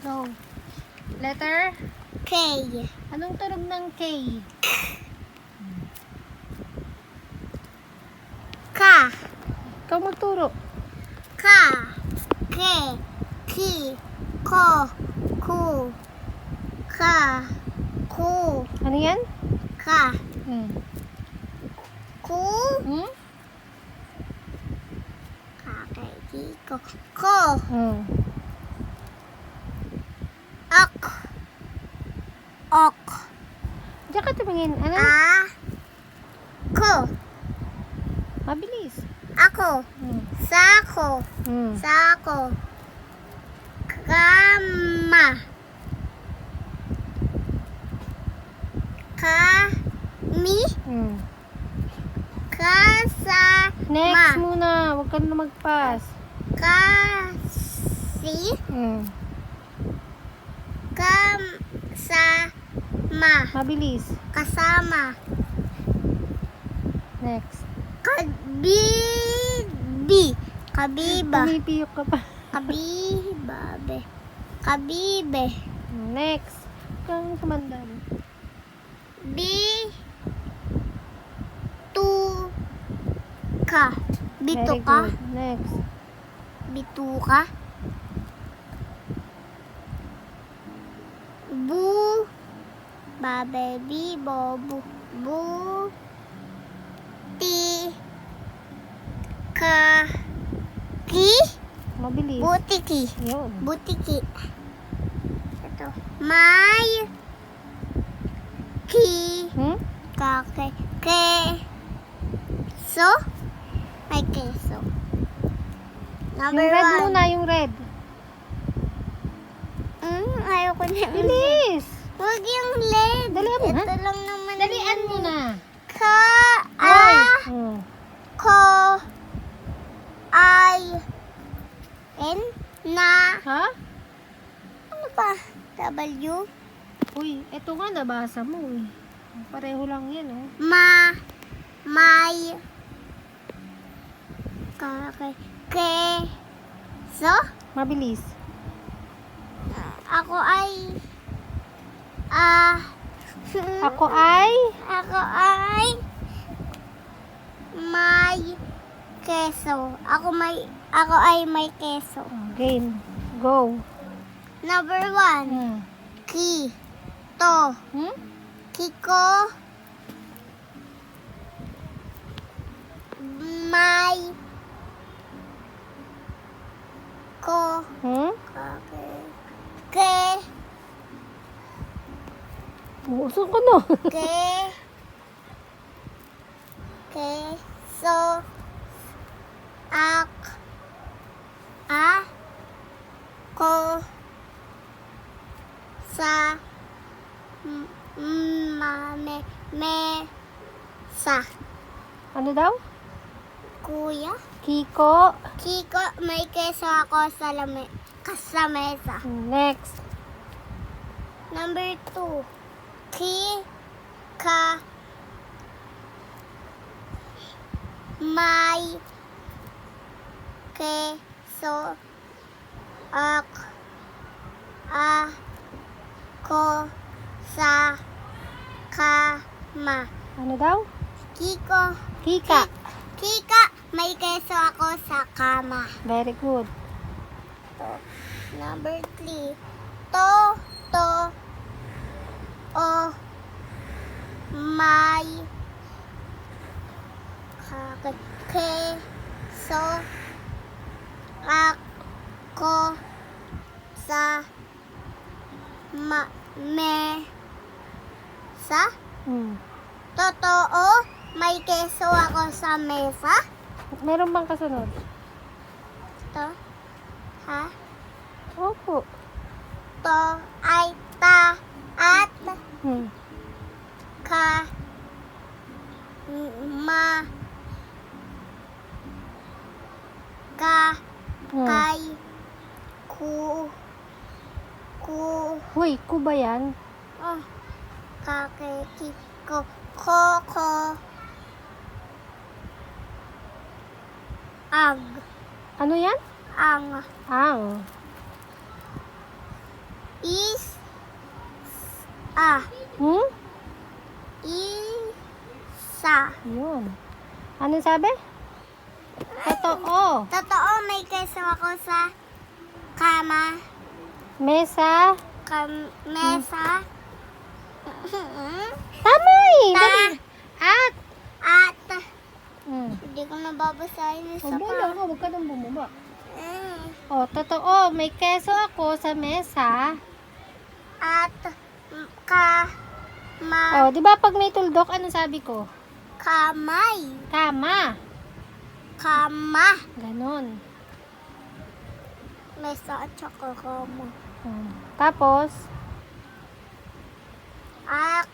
Go. Letter? K. Anong tunog ng K? Ka. Ikaw magturo. Ka. Ke. Ki. Ko. Ku. Ka. Ku. Ano yan? Ka. Ku. Hmm? Kakay. Ko. Ko. Ok. Ok. Diyan ka tumingin. Ano? A. Ko. Mabilis. Ako. Sako. Hmm. Sako. Kama. Kami. Kasama. Next muna. Huwag ka na mag-pass. Kasi. Kasama. Mabilis. Kasama. Next. Kabibi. Kabiba. Pumipiyok ka pa. Kabibabe. Kabibe. Next. Huwag kang sumandan. Bituka. Bituka. Very good. Next. Bituka. Bu. Babe. Bibo. Bu. Ti. Ka. Ki. Mabilis. Butiki. Yun. Butiki. Ito. May. Ki. Kake. Keso. May keso. Yung Number red 1. muna, yung red. Ayoko na. Bilis. Huwag yung red. Dalian mo, Ito ha? lang naman. Dalian mo na. Ka. Hoy. Ko. Ay. N. Na. Ha? Ano pa? W. Uy, eto nga nabasa mo eh. Pareho lang yan oh. May. Kake. Keso. Mabilis. Ako ay. Ako ay Ako ay. May keso. Ako ay may keso. game. Go. Number 1. Ki. To. Kiko. May. Ko. Ke. Buusan ko no. Keso. Ko. Sa. Sa. Ano daw? Kuya. Kiko. Kiko, may keso ako sa mesa. Next. Number 2. Ka. May. Keso. Ko. Sa. Kama. Ano daw? Kiko. Kika. Kika, may keso ako sa kama. Very good. Number 3. To. May. Keso. Ako. Sa. Mesa. Totoo, may keso ako sa mesa. Meron bang kasunod? To. Ha? Opo. To ay ta at ka ma ka kay ku Hoy, ko ba yan? kakeki ko ag Ano yan? ang Ang. Ah. Hmm? Isa. Yun. Ano sabi? Totoo. Totoo, may keso ako sa kama. Mesa. Mesa. Tama eh. Ta. Dali. At. At. Hmm. Hindi ko nababasahin isa Huwag pa. huwag ka nang bumaba. Mm. O, totoo. May keso ako sa mesa. At O, di ba pag may tuldok, ano sabi ko? kamay. Kama. Kama. Ganon. Mesa at saka kama. Tapos, Ak.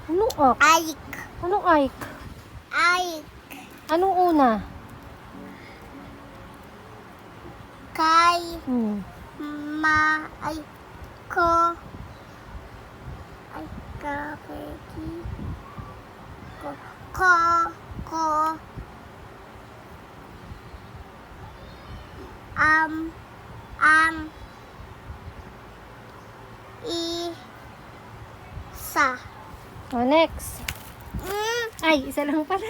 anong ok? Aik. Anong aik? Aik. Anong una? Kay. Ay. Ko. Ay. Kapeki. Ko. Ang. Isa. O, next. Mm. Ay, isa lang pala.